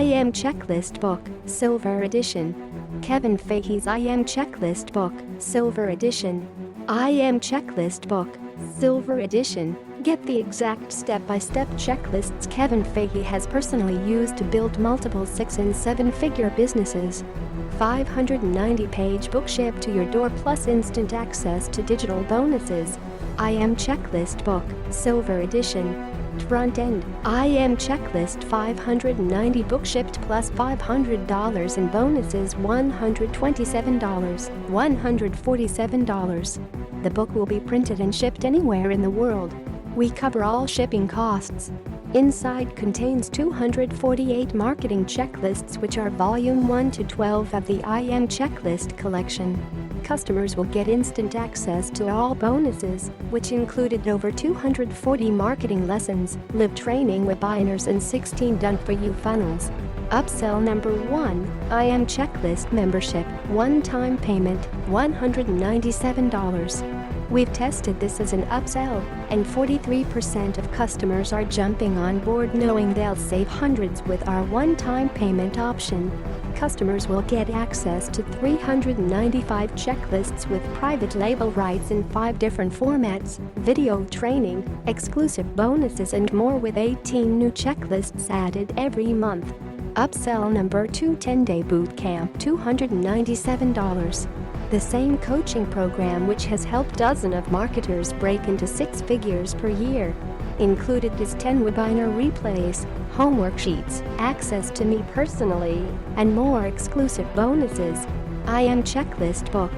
IMChecklist book, Silver Edition. Kevin Fahey's IMChecklist book, Silver Edition. IMChecklist book, Silver Edition. Get the exact step-by-step checklists Kevin Fahey has personally used to build multiple 6- and 7-figure businesses. 590-page book shipped to your door plus instant access to digital bonuses. IMChecklist book, Silver Edition. Front end, IMChecklist 590 book shipped plus $500 in bonuses, $127, $147. The book will be printed and shipped anywhere in the world. We cover all shipping costs. Inside contains 248 marketing checklists, which are volume 1 to 12 of the IMChecklist collection. Customers will get instant access to all bonuses, which included over 240 marketing lessons, live training webinars and 16 done-for-you funnels. Upsell number 1, IMChecklist membership, one-time payment, $197. We've tested this as an upsell, and 43% of customers are jumping on board knowing they'll save hundreds with our one-time payment option. Customers will get access to 395 checklists with private label rights in 5 different formats, video training, exclusive bonuses and more, with 18 new checklists added every month. Upsell number 2, 10-day bootcamp, $297. The same coaching program which has helped dozens of marketers break into 6 figures per year. Included is 10 webinar replays, homework sheets, access to me personally, and more exclusive bonuses. IMChecklist book,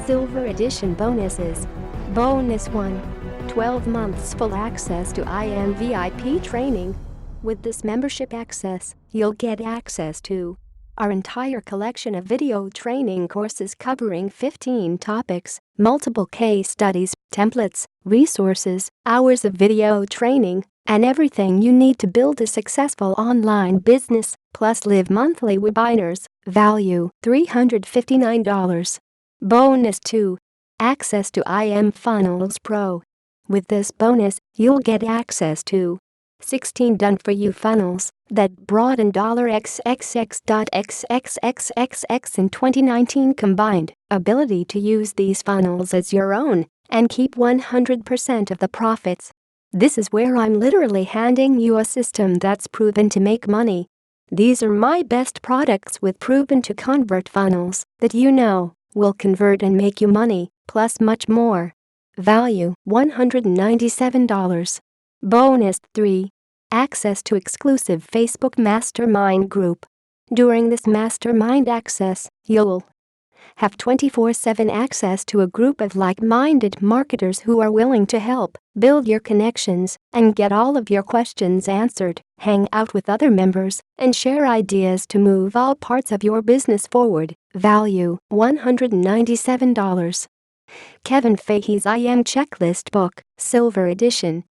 Silver Edition bonuses. Bonus 1. 12 months full access to IM VIP training. With this membership access, you'll get access to our entire collection of video training courses covering 15 topics, multiple case studies, templates, resources, hours of video training, and everything you need to build a successful online business, plus live monthly webinars, value $359. Bonus 2. Access to IM Funnels Pro. With this bonus, you'll get access to 16 done-for-you funnels that brought in $xxx.xxxxx in 2019 combined, ability to use these funnels as your own and keep 100% of the profits. This is where I'm literally handing you a system that's proven to make money. These are my best products with proven to convert funnels that you know will convert and make you money, plus much more. Value $197. Bonus 3. Access to exclusive Facebook Mastermind group. During this Mastermind access, you'll have 24/7 access to a group of like-minded marketers who are willing to help build your connections and get all of your questions answered, hang out with other members, and share ideas to move all parts of your business forward. Value $197. Kevin Fahey's IMChecklist book, Silver Edition.